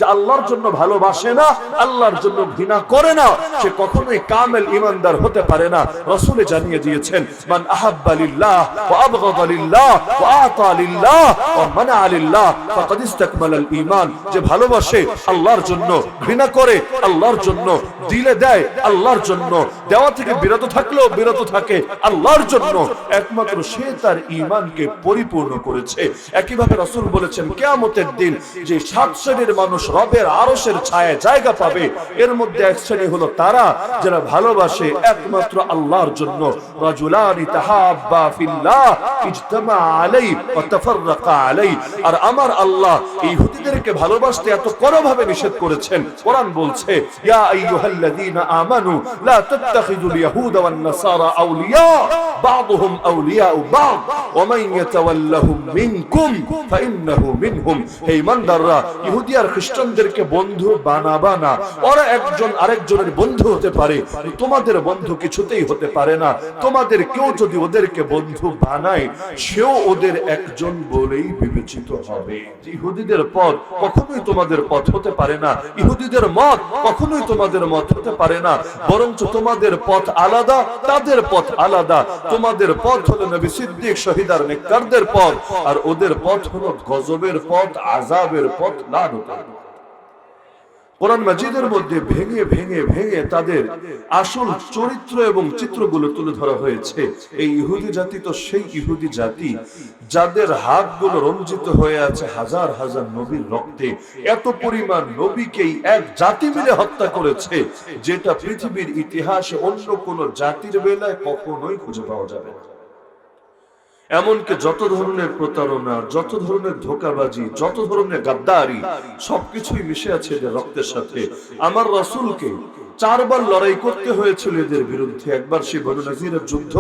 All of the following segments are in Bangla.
যে আল্লাহর জন্য ভালোবাসে না, আল্লাহর জন্য ঘৃণা করে না, সে কখনোই কামেল ঈমানদার হতে পারে না। রাসূল জানিয়ে দিয়েছেন, মান আহাব্বা লিল্লাহ ওয়া আবগাদা লিল্লাহ ওয়া আতা লিল্লাহ ওয়া মানা লিল্লাহ ফাকাদ ইসতাকমালাল ঈমান। যে ভালোবাসে আল্লাহর জন্য, ঘৃণা করে আল্লাহর জন্য, দিলে দেয় আল্লাহর জন্য, দেওয়া থেকে বিরত থাকলেও বিরত থাকে আল্লাহর জন্য, একমাত্র সে তার ঈমানকে পরিপূর্ণ করেছে। একইভাবে রাসূল বলেছেন, কিয়ামতের দিন যে 7 শ্রেণীর মানুষ রবের আরশের ছায়ায় জায়গা পাবে, এর মধ্যে এক শ্রেণী হলো তারা যারা ভালোবাসে একমাত্র আল্লাহর জন্য। রাজুলানি তাহাব্বা ফিল্লাহ ইজতামা আলাইহি ওয়া তাফাররাকা আলাইহি। আর আমার আল্লাহ ইহুদিদেরকে ভালোবাসতে এত কোনভাবে নিষেধ করেছেন। কোরআন বলছে, ইয়া আইয়ুহাল্লাযীনা আমানু লা তাত্তাখিযুল ইয়াহুদা ওয়ান নাসারা আউলিয়া বা'দুহুম আউলিয়াউ বা'দ ওয়া মান ইয়াতাওয়াল্লাহুম মিনকুম ফাইন্নাহু মিনহুম। হে ঈমানদাররা, ইহুদি আর খ্রিস্টানদেরকে বন্ধু বানাবা না। ওরা একজন আরেকজনের বন্ধু হতে পারে, তোমাদের বন্ধু কিছুতেই হতে পারে না। তোমাদের কেউ যদি ওদেরকে বন্ধু বানায়, সেও ওদের একজন বলেই বিবেচিত হবে। ইহুদিদের পথ কখনোই তোমাদের পথ হতে পারে না, ইহুদিদের মত কখনোই তোমাদের মত হতে পারে না, বরঞ্চ তোমাদের পথ আলাদা, তাদের পথ আলাদা। তোমাদের পথ হলো নবী সিদ্দিক শহীদার নেককারদের পথ, আর ওদের পথ হলো গজবের পথ, আযাবের পথ, লানত। কোরআন মাজিদের মধ্যে ভেঙে ভেঙে ভেঙে তাদের আসল চরিত্র এবং চিত্রগুলো তুলে ধরা হয়েছে। এই ইহুদি জাতি তো সেই ইহুদি জাতি যাদের হাতগুলো রঞ্জিত হয়ে আছে হাজার হাজার নবীর রক্তে। এত পরিমাণ নবীকেই এক জাতি মিলে হত্যা করেছে, যেটা পৃথিবীর ইতিহাসে অন্য কোন জাতির বেলায় কখনোই খুঁজে পাওয়া যাবে না। এমনকি যত ধরনের প্রতারণা, যত ধরনের ধোঁকাবাজি, যত ধরনের গাদ্দারি, সবকিছুই মিশে আছে এদের রক্তের সাথে। আমার রাসূলকে 4 বার লড়াই করতে হয়েছিল এদের বিরুদ্ধে। একবার সে বনু নাজিরের যুদ্ধ,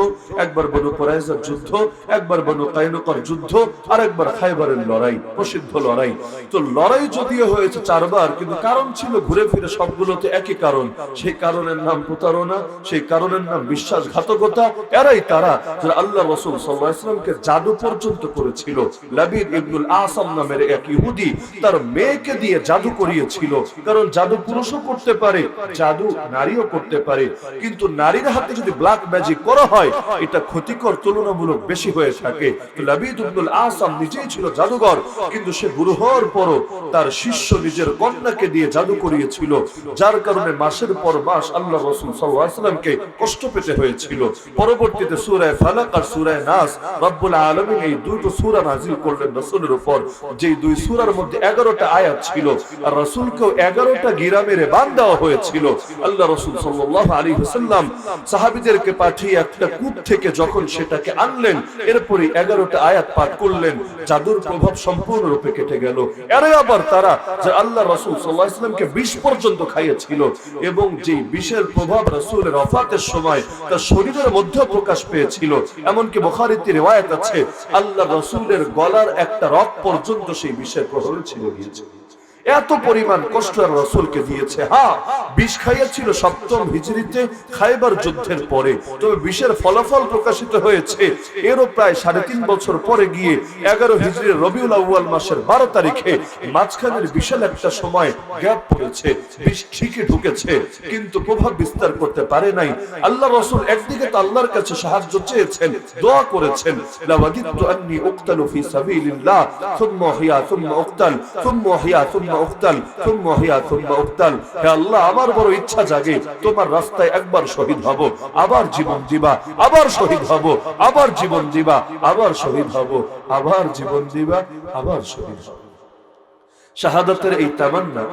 একবার বনু কুরাইজার যুদ্ধ, একবার বনু কায়নুকার যুদ্ধ, আর একবার খায়বারের লড়াই, প্রসিদ্ধ লড়াই। তো লড়াই যদিও হয়েছে 4 বার, কিন্তু কারণ ছিল ঘুরে ফিরে সবগুলোতে একই কারণ। সেই কারণের নাম প্রতারণা, সেই কারণের নাম বিশ্বাসঘাতকতা। এরাই তারা যারা আল্লাহ রাসূল সাল্লাল্লাহু আলাইহি ওয়াসাল্লামকে জাদু পর্যন্ত করেছিল। লাবিদ ইবনুল আসাম নামের এক ইহুদি তার মেয়েকে দিয়ে জাদু করিয়েছিল। কারণ জাদু পুরুষও করতে পারে, জাদু নারীও করতে পারে, কিন্তু নারীর হাতে যদি ব্ল্যাক ম্যাজিক করা হয়, এটা ক্ষতিকর তুলনামূলক বেশি হয়ে থাকে। তো লাবিদ ইবনুল আসাম নিজেই ছিল জাদুঘর, কিন্তু সে বুড়ো হওয়ার পরও তার শিষ্য নিজের কন্যাকে দিয়ে জাদু করিয়েছিল, যার কারণে মাসের পর মাস আল্লাহ রাসূল সাল্লাল্লাহু আলাইহি ওয়াসাল্লামকে কষ্ট পেতে হয়েছিল। পরবর্তীতে সূরা ফালাক আর সূরা নাস রব্বুল আলামিন এই দুটো সূরা নাযিল করলেন রাসূলের উপর, যেই দুই সূরার মধ্যে 11টা আয়াত ছিল, আর রাসূলকেও 11টা গিরা মেরে বাঁধ দেওয়া হয়েছিল। আল্লাহ রাসূল সাল্লাল্লাহু আলাইহি ওয়াসাল্লাম সাহাবীদেরকে পাঠিয়ে একটা কূপ থেকে যখন সেটাকে আনলেন, এরপরে 11টা আয়াত পাঠ করলেন, জাদুর প্রভাব সম্পূর্ণরূপে কেটে গেল। এর আবার তারা যে আল্লাহ রাসূল সাল্লাল্লাহু আলাইহি ওয়াসাল্লামকে বিষ পর্যন্ত খাইয়েছিল, এবং যেই বিষের প্রভাব রাসূলের ওফাতের সময় তার শরীরের মধ্যে প্রকাশ পেয়েছিল। এমনকি বুখারীতে রিওয়ায়াত আছে, আল্লাহ রাসূলের গলার একটা রগ পর্যন্ত সেই বিষের প্রভাবে ছিঁড়ে গিয়েছে। এত পরিমাণ কষ্ট আর রাসূলকে দিয়েছে। হ্যাঁ, বিষ খাইয়েছিল 7ম হিজরিতে খায়বার যুদ্ধের পরে, তবে বিষের ফলাফল প্রকাশিত হয়েছে এরও প্রায় 3.5 বছর পরে গিয়ে 11 হিজরির রবিউল আউয়াল মাসের 12 তারিখে। মাঝখানের বিশাল একটা সময় গ্যাপ পড়েছে, বিষ ঠিকই ঢুকেছে, কিন্তু প্রভাব বিস্তার করতে পারে নাই। আল্লাহ রাসূল একদিকে তো আল্লাহর কাছে সাহায্য চেয়েছেন, দোয়া করেছেন, লাওয়াদিতু আন্নী উকতালু ফি সাবিলিল্লাহ সুম্মা হিয়া সুম্মা উকতাল সুম্মা হিয়া সুম্মা উকতাল সুম্মা হিয়া সুম্মা উকতাল। হে আল্লাহ, আমার বড় ইচ্ছা জাগে তোমার রাস্তায় একবার শহীদ হব, আবার জীবন দিবা, আবার শহীদ হব, আবার জীবন দিবা, আবার শহীদ হব, আবার জীবন দিবা, আবার শহীদ হব। শাহাদাতের এই তামান্না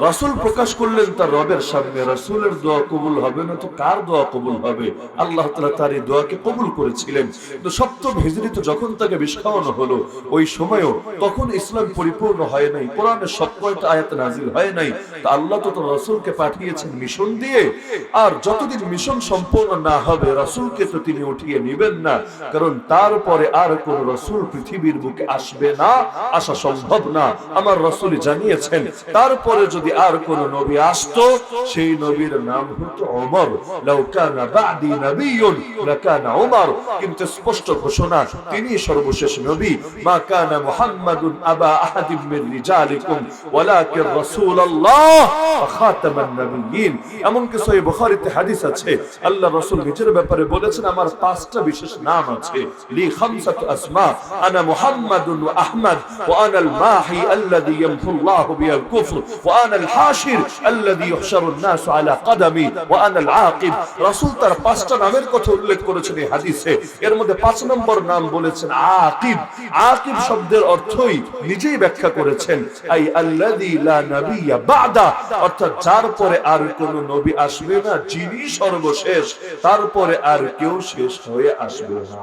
রাসূল প্রকাশ করলেন তার রবের সামনে। রাসূলের দোয়া কবুল হবে না তো কার দোয়া কবুল হবে? আল্লাহ তাআলা তার এই দোয়াকে কবুল করেছিলেন। তো 7ম হিজরিতে যখন তাকে বিষ খাওয়ানো হলো, ওই সময়ও তখন ইসলাম পরিপূর্ণ হয় নাই, কোরআনের সব কয়টা আয়াত নাযিল হয় নাই। তো আল্লাহ তো তার রাসূলকে পাঠিয়েছেন মিশন দিয়ে, আর যতদিন মিশন সম্পূর্ণ না হবে রাসূলকে তো তিনি উঠিয়ে নেবেন না, কারণ তারপরে আর কোন রাসূল পৃথিবীর বুকে আসবে না, আসা সম্ভব না। আমার রাসূল জানিয়েছেন, তারপরে যদি যদি আর কোন নবী আসতো সেই নবীর নাম হতো ওমর। লাউ কানা বাদি নবিয়্যুন লাকানা ওমর। কিন্তু স্পষ্ট ঘোষণা তিনি সর্বশেষ নবী। মা কানা মুহাম্মাদুন আবা আহাদিম মিন রিজালিকুম ওয়ালাকিন রাসূলুল্লাহ ওয়া খাতামান নবিয়্যিন। এমনকি সহিহ বুখারীতে হাদিস আছে, আল্লাহ রাসূল নিজের ব্যাপারে বলেছেন, আমার পাঁচটা বিশেষ নাম আছে। লি খামসাতু আসমা, আনা মুহাম্মাদুন ওয়া আহমদ ওয়া আনা আল মাহি আল্লাযী ইয়ামহুল্লাহু বিল কুফর ওয়া আনা আল হাশির আল্লাযী ইহশারুন নাস আলা কদমি ওয়া আনা আল আকিব। রাসূল তার পাঁচটা নামের কথা উল্লেখ করেছেন এই হাদিসে। এর মধ্যে 5 নম্বর নাম বলেছেন আকিব। আকিব শব্দের অর্থই নিজেই ব্যাখ্যা করেছেন, আই আল্লাযী লা নাবিয়্যা বা'দা, অর্থাৎ যার পরে আর কোন নবী আসবে না, যিনি সর্বশেষ, তারপরে আর কেউ শেষ হয়ে আসবে না।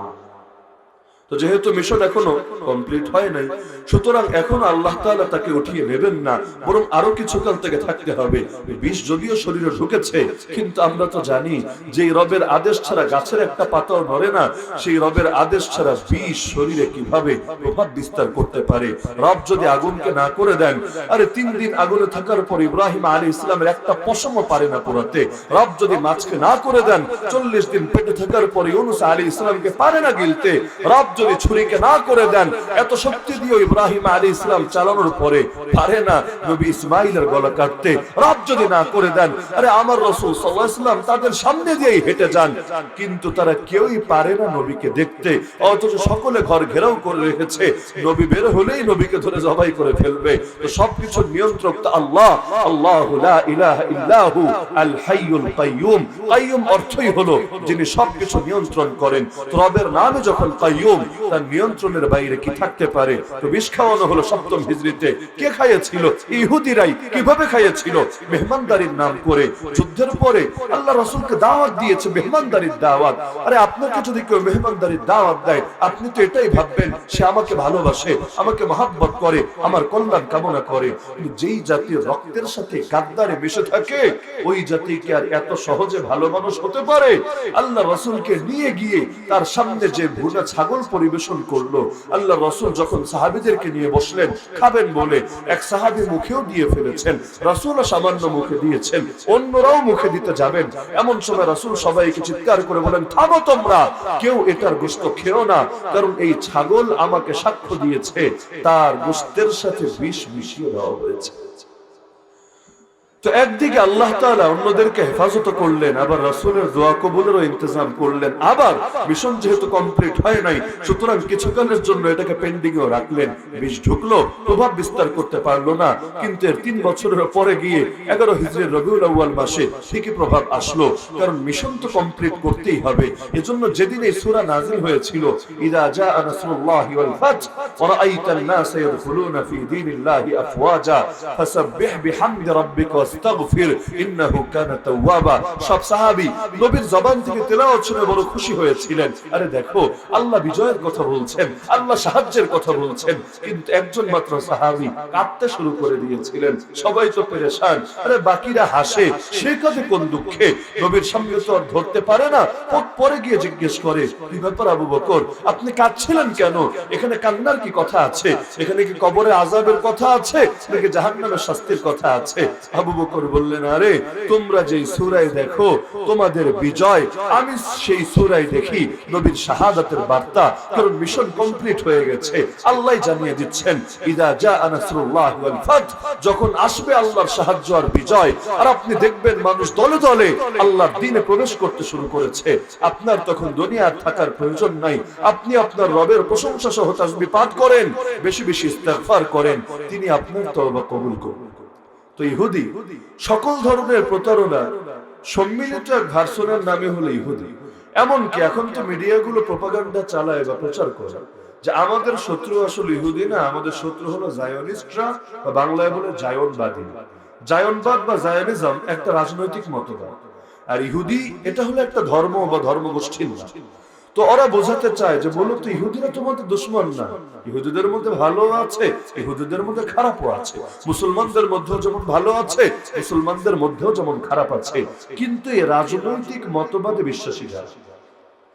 তো যেহেতু মিশন এখনো কমপ্লিট হয় নাই, সুতরাং এখন আল্লাহ তাআলা তাকে উঠিয়ে নেবেন না, বরং আরো কিছুকাল থেকে থাকতে হবে। বিষ যদিও শরীরে ঢুকেছে, কিন্তু আমরা তো জানি যে রবের আদেশ ছাড়া গাছের একটা পাতাও নড়ে না। সেই রবের আদেশ ছাড়া বিষ শরীরে কিভাবে প্রভাব বিস্তার করতে পারে? রব যদি আগুনকে না করে দেন, আরে 3 দিন আগুনে থাকার পর ইব্রাহিম আলাইহিস সালামের একটা পশমও পারে না পোড়াতে। রব যদি মাছকে না করে দেন, 40 দিন পেটে থাকার পর ইউনূস আলাইহিস সালামকে পারে না গিলতে। রব যদি ছুরিকে না করে দেন, এত শক্তি দিয়ে ইব্রাহিম আলাইহিস সালাম চালানোর পরে পারে না নবী ইসমাঈলের গলা কাটতে। রব যদি না করে দেন, আরে আমার রাসূল সাল্লাল্লাহু আলাইহি ওয়াসাল্লাম তাদের সামনে দিয়েই হেঁটে যান, কিন্তু তারা কেউই পারে না নবীকে দেখতে। অথচ সকলে ঘর ঘেরাও করে রেখেছে, নবী বের হলেই নবীকে ধরে জবাই করে ফেলবে। তো সবকিছুর নিয়ন্ত্রক তো আল্লাহ। আল্লাহু লা ইলাহা ইল্লাহু আল হাইয়ুল কাইয়ুম। কাইয়ুম অর্থই হলো যিনি সবকিছু নিয়ন্ত্রণ করেন। তো রবের নামে যখন কাইয়ুম, তার নিয়ন্ত্রণের বাইরে কি থাকতে পারে? তো বিষ খাওয়ানো হলো 7ম হিজরিতে। কে খাইয়েছিল? ইহুদিরাই। কিভাবে খাইয়েছিল? মেহমানদারির নাম করে। যুদ্ধের পরে আল্লাহ রাসূলকে দাওয়াত দিয়েছে, মেহমানদারির দাওয়াত। আরে আপনাকে যদি কেউ মেহমানদারির দাওয়াত দেয়, আপনি তো এটাই ভাববেন সে আমাকে ভালোবাসে, আমাকে মহব্বত করে, আমার কল্যাণ কামনা করে। কিন্তু যেই জাতীয় রক্তের সাথে গাদ্দারে মিশে থাকে, ওই জাতি কি আর এত সহজে ভালো মানুষ হতে পারে? আল্লাহ রাসূলকে নিয়ে গিয়ে তার সামনে যে ভুনা ছাগল পরিবেশন করলো, আল্লাহ রাসূল যখন সাহাবীদেরকে নিয়ে বসলেন খাবেন বলে, এক সাহাবী মুখেও দিয়ে ফেলেছেন, রাসূলও সামান্য মুখে দিয়েছেন, অন্যরাও মুখে দিতে যাবেন। এমন সময় রাসূল সবাইকে চিৎকার করে বলেন, থামো তোমরা, কেউ এটার গোশত খেও না, কারণ এই ছাগল আমাকে সাক্ষ্য দিয়েছে তার গোশতের সাথে বিষ মিশিয়ে দেওয়া হয়েছে। তো একদিকে আল্লাহ তাআলা অন্যদেরকে হেফাজত করলেন, আবার রাসূলের দোয়া কবুলেরও ইন্তজাম করলেন। আবার মিশন যেহেতু কমপ্লিট হয় নাই, সুতরাং কিছুকালের জন্য এটাকে পেন্ডিংও রাখলেন। বিষ ঢুকলো, প্রভাব বিস্তার করতে পারলো না, কিন্তু এর 3 বছরের পরে গিয়ে 11 হিজরির রবিউল আউয়াল মাসে ঠিকই প্রভাব আসলো, কারণ মিশন তো কমপ্লিট করতেই হবে। এজন্য যেদিন এই সূরা নাযিল হয়েছিল, ইযা জাআ নাসরুল্লাহি ওয়াল ফাত ওয়া রাআইতান নাস ইয়াদখুলুনা ফি দীনিল্লাহি আফওয়াজা ফাসাব্বিহ বিহামদি রাব্বিকা ওয়াস্তাগফির ইন্নাহু কানা তাওয়াবা। সব সাহাবী নবীর জবান থেকে তেলাওয়াত শুনে বড় খুশি হয়েছিলেন। আরে দেখো, আল্লাহ বিজয়ের কথা বলছেন, আল্লাহ সাহায্যের কথা বলছেন, কিন্তু একজন মাত্র সাহাবী কাঁদতে শুরু করে দিয়েছিলেন। সবাই তো পেরেশান, আরে বাকিরা হাসে, সে কাঁদে কোন দুঃখে? নবীর সামনে তো আর ধরতে পারে না। পরে গিয়ে জিজ্ঞেস করে, কি ব্যাপার আবু বকর, আপনি কাঁদছিলেন কেন? এখানে কান্নার কি কথা আছে? এখানে কি কবরে আযাবের কথা আছে, নাকি জাহান্নামের শাস্তির কথা আছে? আবু বকর বললেন, আরে তোমরা যেই সূরায় দেখো তোমাদের বিজয়, আমি সেই সূরায় দেখি নবীর শাহাদাতের বার্তা। কারণ মিশন কমপ্লিট হয়ে গেছে, আল্লাহ জানিয়ে দিচ্ছেন, ইযা জাআ নাসরুল্লাহি ওয়াল ফাত, যখন আসবে আল্লাহর সাহায্য আর বিজয়, আর আপনি দেখবেন মানুষ দলে দলে আল্লাহর দ্বীনে প্রবেশ করতে শুরু করেছে, আপনার তখন দুনিয়ার থাকার প্রয়োজন নাই। আপনি আপনার রবের প্রশংসা সহ তাসবিহ পাঠ করেন, বেশি বেশি ইস্তিগফার করেন, তিনি আপনার তওবা কবুল করবেন। তো ইহুদি সকল ধরনের প্রতারণা সম্মিলিত এক ভার্সনের নামে হলো ইহুদি। এমনকি এখন তো মিডিয়াগুলো প্রোপাগান্ডা চালায় বা প্রচার করে যে আমাদের শত্রু আসলে ইহুদি না, আমাদের শত্রু হলো জায়নিস্টরা, বা বাংলায় বলে জায়নবাদী। জায়নবাদ বা জায়নিজম একটা রাজনৈতিক মতবাদ, আর ইহুদি এটা হলো একটা ধর্ম বা ধর্মগোষ্ঠীর নাম। তো ওরা বোঝাতে চায় যে বলো তো ইহুদিরা তোমাদের দুশমন না, ইহুদিদের মধ্যে ভালো আছে, ইহুদিদের মধ্যে খারাপও আছে, মুসলমানদের মধ্যেও যেমন ভালো আছে, মুসলমানদের মধ্যেও যেমন খারাপ আছে। কিন্তু এই রাজনৈতিক মতবাদে বিশ্বাসী যারা,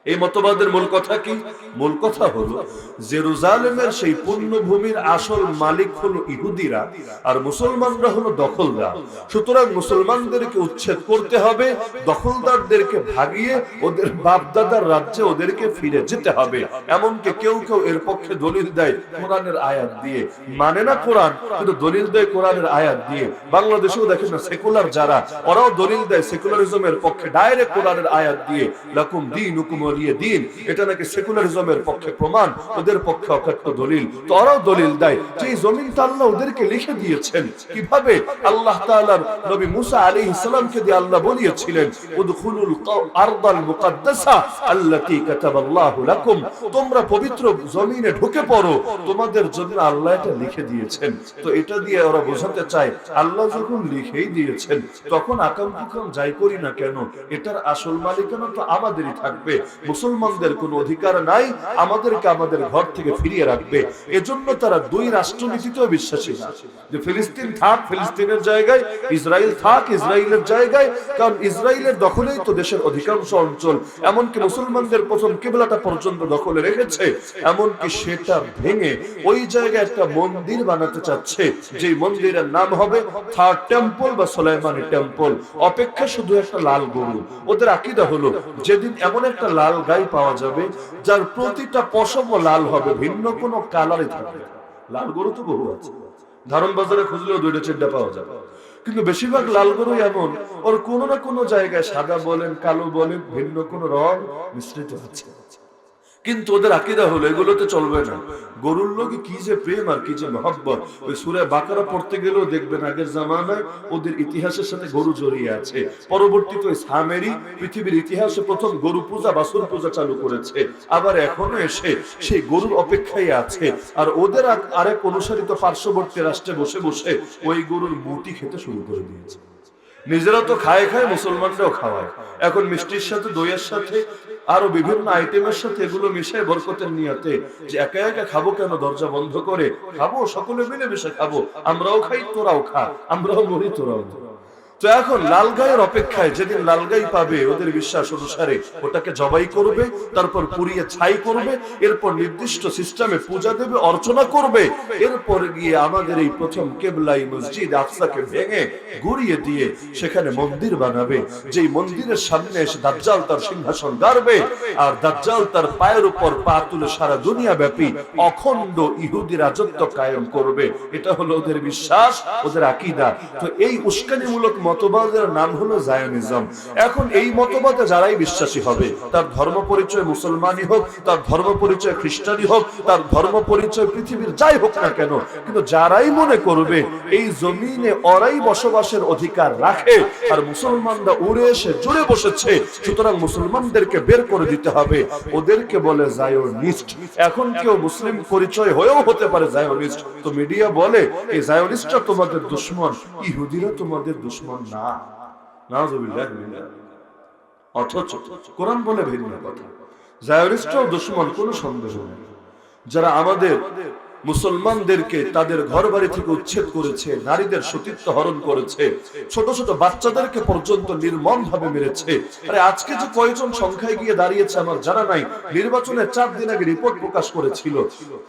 এই মতবাদের মূল কথা কি? মূল কথা হলো জেরুজালেমের সেই পুণ্যভূমির আসল মালিক হলো ইহুদিরা, আর মুসলমানরা হলো দখলদার। সুতরাং মুসলমানদেরকে উচ্ছেদ করতে হবে, দখলদারদেরকে ভাগিয়ে ওদের বাপদাদার রাজ্যে ওদেরকে ফিরে যেতে হবে। এমনকি কেউ কেউ এর পক্ষে দলিল দেয় কোরআনের আয়াত দিয়ে, মানে না কোরআন, কিন্তু দলিল দেয় কোরআনের আয়াত দিয়ে। বাংলাদেশেও দেখেন না সেকুলার যারা, ওরাও দলিল দেয় সেকুলারিজমের পক্ষে ডাইরেক্ট কোরআনের আয়াত দিয়ে, লাকুম দীনুকুম ওয়ালিয়া দ্বীন। এটা নাকি সেকুলারিজমের পক্ষে প্রমাণ, ওদের পক্ষে অকথ্য দলিল। তো ওরাও দলিল দেয় যে এই জমিনটা আল্লাহ ওদেরকে লিখে দিয়েছেন। কিভাবে? আল্লাহ তাআলার নবী মুসা আলাইহিস সালামকে দিয়ে আল্লাহ বলিয়েছিলেন, উদখুলুল আরদাল মুকাদ্দাসা আল্লাতী কাতাবাল্লাহু লাকুম, তোমরা পবিত্র জমিনে ঢুকে পড়ো, তোমাদের জন্য আল্লাহ এটা লিখে দিয়েছেন। তো এটা দিয়ে ওরা বোঝাতে চায় আল্লাহ যখন লিখেই দিয়েছেন তখন আকাম কুকাম যাই করি না কেন, এটার আসল মালিকানা তো আমাদেরই থাকবে। মুসলমানদের কোনো অধিকার নাই আমাদেরকে আমাদের ঘর থেকে ফিরিয়ে রাখবে। এজন্য তারা দুই রাষ্ট্রনীতিতেও বিশ্বাসী না, যে ফিলিস্তিন থাক ফিলিস্তিনের জায়গায়, ইসরায়েল থাক ইসরায়েলের জায়গায়, কারণ ইসরায়েলের দখলেই তো দেশের অধিকাংশ অঞ্চল। এমনকি মুসলমানদের প্রথম কিবলাটা পর্যন্ত দখলে রেখেছে। এমনকি সেটা ভেঙে ওই জায়গায় একটা মন্দির বানাতে চাচ্ছে, যে মন্দিরের নাম হবে থার্ড টেম্পল বা সুলাইমানি টেম্পল। অপেক্ষা শুধু একটা লাল গরু। ওদের আকীদা হলো যেদিন এমন একটা লাল গাই পাওয়া যাবে যার প্রতিটা পশমও লাল হবে, ভিন্ন কোনো কালারে থাকবে। লাল গরু তো বহু আছে, ধারণ বাজারে খুঁজলেও 2-4টা পাওয়া যাবে, কিন্তু বেশিরভাগ লাল গরু এমন ওর কোনো না কোনো জায়গায় সাদা বলেন কালো বলেন ভিন্ন কোনো রং মিশ্রিত হচ্ছে। কিন্তু ওদের আকীদা হলো এগুলোতে চলবে না। গরুর লোকে কি যে প্রেম আর কি যে মহব্বত। ওই সূরা বাকারা পড়তে গেলেও দেখবেন আগের জামানায় ওদের ইতিহাসের সাথে গরু জড়িয়ে আছে। পরবর্তীতে সামেরি পৃথিবীর ইতিহাসে প্রথম গরু পূজা বাছুর পূজা চালু করেছে, আবার এখনো এসে সেই গরুর অপেক্ষায় আছে। আর ওদের আরেক অনুসারিত পার্শ্ববর্তী রাষ্ট্রে বসে বসে ওই গরুর মুটি খেতে শুরু করে দিয়েছে। নিজেরা তো খায় খায়, মুসলমানরাও খাওয়ায়। এখন মিষ্টির সাথে দইয়ের সাথে আরো বিভিন্ন আইটেমের সাথে এগুলো মিশায় বরকতের নিয়তে, যে একা একা খাবো কেন, দরজা বন্ধ করে খাবো, সকলে মিলে মিশে খাবো, আমরাও খাই তোরাও খা, আমরাও মরি তোরাও। তো এখন লাল গায়ের অপেক্ষায়, যেদিন লাল গাই পাবে ওদের বিশ্বাস অনুসারে ওটাকে জবাই করবে, তারপর পুড়িয়ে ছাই করবে, এরপর নির্দিষ্ট সিস্টেমে পূজা দেবে, অর্চনা করবে। এরপর গিয়ে আমাদের এই প্রথম কেবলাই মসজিদ আকসাকে ভেঙে গুড়িয়ে দিয়ে সেখানে মন্দির বানাবে, যেই মন্দিরের সামনে এসে দাজ্জাল তার সিংহাসন গাড়বে, আর দাজ্জাল তার পায়ের উপর পা তুলে সারা দুনিয়া ব্যাপী অখণ্ড ইহুদি রাজত্ব কায়েম করবে। এটা হলো ওদের বিশ্বাস, ওদের আকীদা। তো এই উস্কানিমূলক মতবাদের নাম হলো জায়নিজম। এখন এই মতবাদে যারাই বিশ্বাসী হবে, তার ধর্ম পরিচয় মুসলমানই হোক, তার ধর্ম পরিচয় খ্রিস্টানই হোক, তার ধর্ম পরিচয় পৃথিবীর যাই হোক না কেন, কিন্তু যারাই মনে করবে এই জমিনে ওরাই বসবাসের অধিকার রাখে আর মুসলমানরা উড়ে এসে জুড়ে বসেছে, সুতরাং মুসলমানদেরকে বের করে দিতে হবে, ওদেরকে বলে জায়োনিস্ট। এখন কেউ মুসলিম পরিচয় হয়েও হতে পারে জায়োনিস্ট। তো মিডিয়া বলে এই জায়োনিস্টরা তোমাদের দুশমন, ইহুদিরা তোমাদের দুশমন না। নাউযুবিল্লাহ। অথচ কোরআন বলে ভিন্ন কথা। জায়োনিস্টরাও দুশমন, কোনো সন্দেহ নেই। যারা আমাদের মুসলমানদেরকে তাদের ঘর বাড়ি থেকে উচ্ছেদ করেছে, নারীদের সতীত্ব হরণ করেছে, ছোট ছোট বাচ্চাদেরকে পর্যন্ত নির্মম ভাবে মেরেছে। আরে আজকে যে কয়জন সংখ্যায় গিয়ে দাঁড়িয়েছে আমার জানা নাই। নির্বাচনের 4 দিন আগে রিপোর্ট প্রকাশ করেছিল,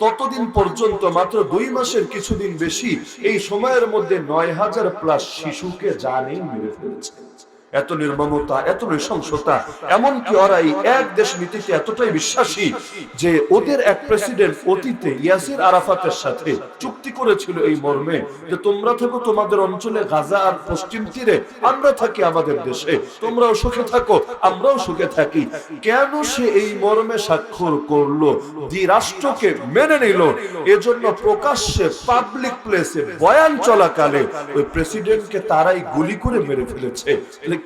ততদিন পর্যন্ত মাত্র 2 মাসের কিছুদিন বেশি এই সময়ের মধ্যে 9000+ শিশুকে জানেই মেরে ফেলেছে। এত নির্মমতা, এত নৃশংসতা। এমনকি ওরা এই এক দেশ নীতিতে এতটাই বিশ্বাসী যে ওদের এক প্রেসিডেন্ট অতীতে ইয়াসির আরাফাতের সাথে চুক্তি করেছিল এই মর্মে যে তোমরা থাকো তোমাদের অঞ্চলে গাজা আর পশ্চিম তীরে, আমরা থাকি আমাদের দেশে, তোমরাও সুখে থাকো আমরাও সুখে থাকি। কেন সে এই মর্মে স্বাক্ষর করলো? রাষ্ট্রকে মেনে নিল। এজন্য প্রকাশ্যে পাবলিক প্লেসে বয়ান চলাকালে ওই প্রেসিডেন্টকে তারাই গুলি করে মেরে ফেলেছে।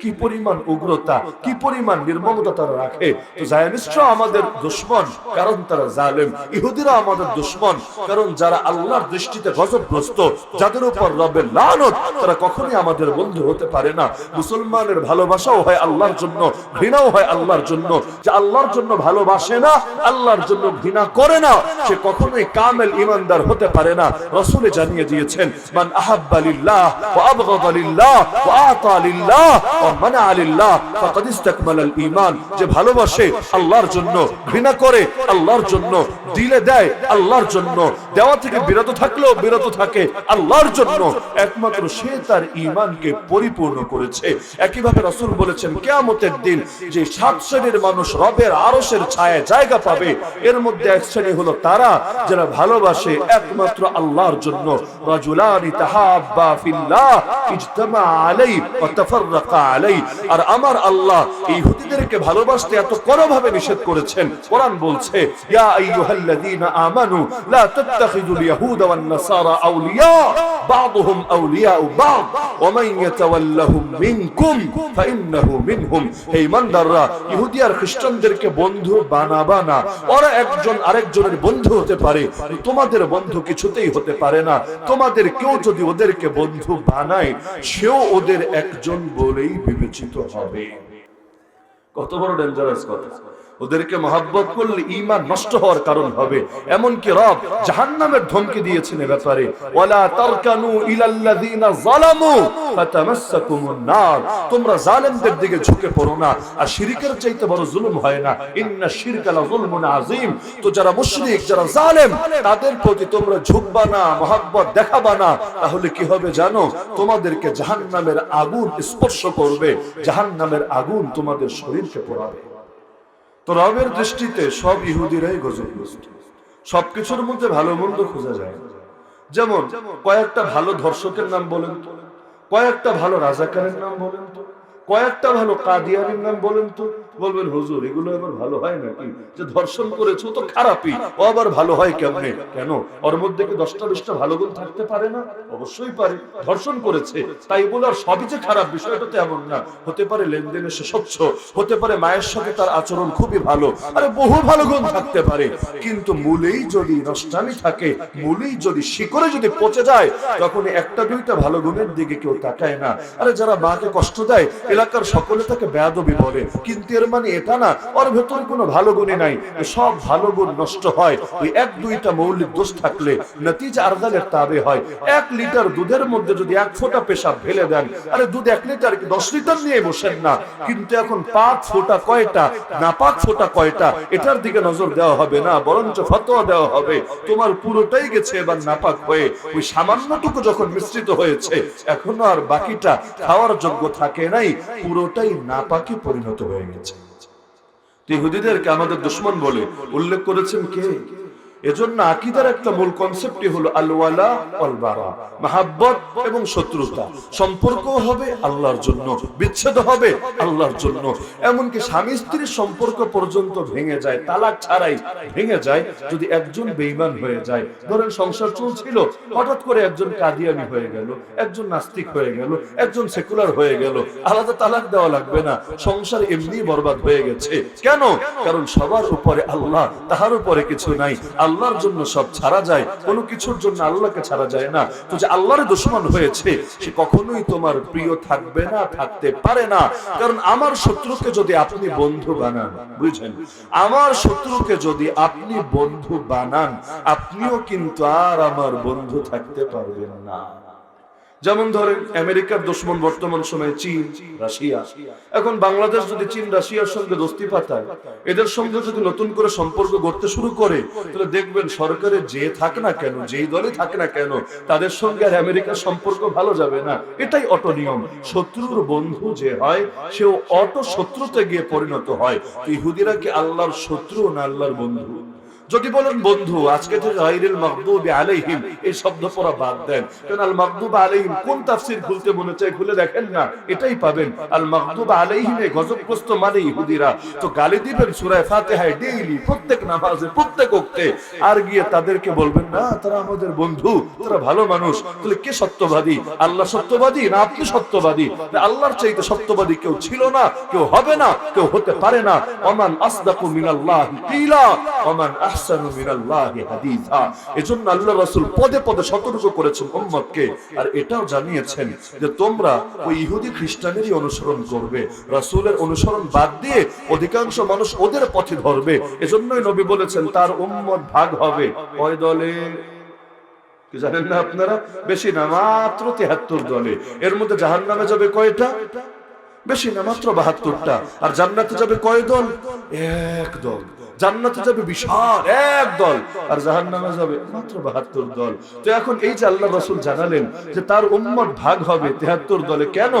কি পরিমাণ উগ্রতা, কি পরিমাণ নির্মমতা তারা রাখে। তো জায়োনিস্টরা আমাদের দুশমন কারণ তারা জালেম, ইহুদিরা আমাদের দুশমন কারণ যারা আল্লাহর দৃষ্টিতে গজবগ্রস্ত, যাদের উপর রবের লানত, তারা কখনোই আমাদের বন্ধু হতে পারে না। মুসলমানের ভালোবাসাও হয় আল্লাহর জন্য, ঘৃণাও হয় আল্লাহর জন্য। যে আল্লাহর জন্য ভালোবাসে না, আল্লাহর জন্য ঘৃণা করে না, সে কখনোই কামেল ঈমানদার হতে পারে না। রাসূল জানিয়ে দিয়েছেন, মান আহাব্বা লিল্লাহ ওয়া আবগাদা লিল্লাহ ওয়া আতা লিল্লাহ ওয়া মানা লিল্লাহ ফাকাদ ইসতাকমালাল ঈমান, যে ভালোবাসে আল্লাহর জন্য, ঘৃণা করে আল্লাহর জন্য, দিলে দেয় আল্লাহর জন্য, দেওয়া থেকে বিরত থাকলেও বিরত থাকে আল্লাহর জন্য, একমাত্র সে তার ঈমানকে পরিপূর্ণ করেছে। একইভাবে রাসূল বলেছেন কিয়ামতের দিন যে 7 শ্রেণীর মানুষ রবের আরশের ছায়ায় জায়গা পাবে, এর মধ্যে এক শ্রেণী হলো তারা যারা ভালোবাসে একমাত্র আল্লাহর জন্য। রাজুলানি তাহাব্বা ফিল্লাহ ইজতামা আলাইহি ওয়া তাফাররাকা আলাইহি। আর আমার আল্লাহ ইহুদিদেরকে ভালোবাসতে এত কোনভাবে নিষেধ করেছেন। কোরআন বলছে ইয়া আইয়ুহাল্লাযীনা আমানু লা তাত্তাখিযুল ইয়াহুদা ওয়ান নাসারা আউলিয়া বা'দুহুম আউলিয়াউ বা'দ ওয়া মান ইয়াতাওয়াল্লাহুম মিনকুম ফাইন্নাহু মিনহুম। হে ঈমানদাররা, ইহুদি আর খ্রিস্টানদেরকে বন্ধু বানাবা না। ওরা একজন আরেকজনের বন্ধু হতে পারে, তোমাদের বন্ধু কিছুতেই হতে পারে না। তোমাদের কেউ যদি ওদেরকে বন্ধু বানায়, সেও ওদের একজন বলেই বিবেচিত হবে। কত বড় ডেঞ্জারাস কথা! ওদেরকে মহব্বত করলে ঈমান নষ্ট হওয়ার কারণ হবে। এমনকি রব জাহান্নামের ধমকি দিয়েছেন এ ব্যাপারে, ওয়ালা তারকানু ইলাল্লাযিনা যালামু ফাতামাসসাকুমুন নার। তোমরা জালেমদের দিকে ঝুঁকে পড়ো না। আর শিরকের চাইতে বড় জুলুম হয় না। ইন্নাশ শিরকা লাযুলমুন আযীম। তো যারা মুশরিক, যারা জালেম, তাদের প্রতি তোমরা ঝুঁকবা না, মহব্বত দেখাবা না। তাহলে কি হবে জানো? তোমাদেরকে জাহান্নামের আগুন স্পর্শ করবে, জাহান্নামের আগুন তোমাদের শরীরকে পোড়াবে। তো রবের দৃষ্টিতে সব ইহুদিরাই গজবগ্রস্ত। সবকিছুর মধ্যে ভালো মন্দ খোঁজা যায়। যেমন কয়েকটা ভালো ধর্ষকের নাম বলেন তো, কয়েকটা ভালো রাজাকারের নাম বলেন তো, কয়েকটা ভালো কাদিয়ানির নাম বলেন তো। বলবেন হুজুর এগুলো আবার ভালো হয় নাকি? যে ধর্ষণ করেছে তো খারাপই, ও আবার ভালো হয় কেমনে? কেন, ওর মধ্যে কি 10টা 20টা ভালো গুণ থাকতে পারে না? অবশ্যই পারে। ধর্ষণ করেছে তাই বলে আর সবই যে খারাপ, বিষয়টা তো এমন না। হতে পারে লেনদেনে সে স্বচ্ছ, হতে পারে মায়ের সাথে তার আচরণ খুবই ভালো, আরে বহু ভালো গুণ থাকতে পারে। কিন্তু মূলেই যদি নষ্টামি থাকে, মূলেই যদি শিকড়ে যদি পচে যায়, তখন একটা দুইটা ভালো গুণের দিকে কেউ তাকায় না। আরে যারা মাকে কষ্ট দেয়, এলাকার সকলে তাকে বেয়াদবি বলে, কিন্তু এর মানে এটা না ওর ভেতরে কোনো ভালো গুণই নাই। সব ভালো গুণ নষ্ট হয় ওই এক দুইটা মৌলিক দোষ থাকলে। নতিজা আরদালের তাবে হয়। 1 লিটার দুধের মধ্যে যদি 1 ফোঁটা পেশাব ঢেলে দেন, আরে দুধ 1 লিটার কি 10 লিটার নিয়ে বসেন না। কিন্তু এখন পাক ফোঁটা কয়টা, নাপাক ফোঁটা কয়টা, এটার দিকে নজর দেওয়া হবে না, বরঞ্চ ফতোয়া দেওয়া হবে তোমার পুরোটাই গেছে এবার নাপাক হয়ে। ওই সামান্যটুকু যখন মিশ্রিত হয়েছে, এখনো আর বাকিটা খাওয়ার যোগ্য থাকে নাই, পুরোটাই নাপাকে পরিণত হয়ে গেছে। ইহুদিদেরকে আমাদের দুশমন বলে উল্লেখ করেছেন কে? এজন্য আকীদার একটা মূল কনসেপ্টই হলো আল ওয়ালা ওয়াল বারা, মহব্বত এবং শত্রুতা। সম্পর্ক হবে আল্লাহর জন্য, বিচ্ছেদ হবে আল্লাহর জন্য। এমনকি স্বামী স্ত্রীর সম্পর্ক পর্যন্ত ভেঙে যায়, তালাক ছাড়াই ভেঙে যায় যদি একজন বেঈমান হয়ে যায়। ধরেন সংসার চলছিল, হঠাৎ করে একজন কাদিয়ানি হয়ে গেল, একজন নাস্তিক হয়ে গেল, একজন সেকুলার হয়ে গেল, আলাদা তালাক দেওয়া লাগবে না, সংসার এমনি বরবাদ হয়ে গেছে। কেন? কারণ সবার উপরে আল্লাহ, তাহার উপরে কিছু নাই। আল্লাহর জন্য সব ছাড়া যায়, কোনো কিছুর জন্য আল্লাহকে ছাড়া যায় না। তো যে আল্লাহর দুশমন হয়েছে, সে কখনোই তোমার প্রিয় থাকবে না, থাকতে পারে না। কারণ আমার শত্রুকে যদি আপনি বন্ধু বানান, বুঝছেন, আমার শত্রুকে যদি আপনি বন্ধু বানান, আপনিও কিন্তু আর আমার বন্ধু থাকতে পারবেন না। যেমন ধরেন আমেরিকার দুশমন বর্তমান সময়ে চীন, রাশিয়া। এখন বাংলাদেশ যদি চীন রাশিয়ার সঙ্গে দোস্তি পাতায়, এদের সঙ্গে যদি নতুন করে সম্পর্ক গড়তে শুরু করে, তাহলে দেখবেন সরকারে যে থাক না কেন, যেই দলে থাক না কেন, তাদের সঙ্গে আর আমেরিকার সম্পর্ক ভালো যাবে না। এটাই অটো নিয়ম। শত্রুর বন্ধু যে হয়, সেও অটো শত্রুতে গিয়ে পরিণত হয়। ইহুদিরা কি আল্লাহর শত্রু না আল্লাহর বন্ধু? যদি বলেন বন্ধু, আজকে থেকে গায়রিল মাগদুবি আলাইহিম এই শব্দ পড়া বাদ দেন। কারণ আল মাগদুব আলাইহিম কোন তাফসীর খুলতে মনে চায় খুলে দেখেন না, এটাই পাবেন। আল মাগদুব আলাইহিম এ গজবগ্রস্ত মানে ইহুদিরা। তো গালি দিবেন সূরা ফাতিহায় ডেইলি, প্রত্যেক নামাজে, প্রত্যেক ওয়াক্তে। আর গিয়ে তাদেরকে বলবেন না তারা আমাদের বন্ধু, তারা ভালো মানুষ। তাহলে কে সত্যবাদী? আল্লাহ সত্যবাদী না আপনি সত্যবাদী? আল্লাহর চাইতে সত্যবাদী কেউ ছিল না, কেউ হবে না, কেউ হতে পারে না। ওমান আসদাকু মিনাল্লাহি কিলা ওমান আহসানু মিনাল্লাহি হাদিসা। এজন্য আল্লাহ রাসূল পদে পদে সতর্ক করেছেন উম্মতকে, আর এটাও জানিয়েছেন যে তোমরা ওই ইহুদি খ্রিস্টানেরই অনুসরণ করবে। রাসূলের অনুসরণ বাদ দিয়ে অধিকাংশ মানুষ ওদের পথে ধরবে। এজন্যই নবী বলেছেন তার উম্মত ভাগ হবে কয় দলে? কি জানেন না আপনারা? বেশি না, মাত্র 73 দলে। এর মধ্যে জাহান্নামে যাবে কয়টা? বেশি না, মাত্র 72টা। আর জান্নাতে যাবে কয় দল? এক দল। জান্নাতে যাবে বিশাল এক দল, আর জাহান্নামে যাবে মাত্র 72 দল। তো এখন এই যে আল্লাহ রাসূল জানালেন যে তার উম্মত ভাগ হবে 73 দলে, কেন?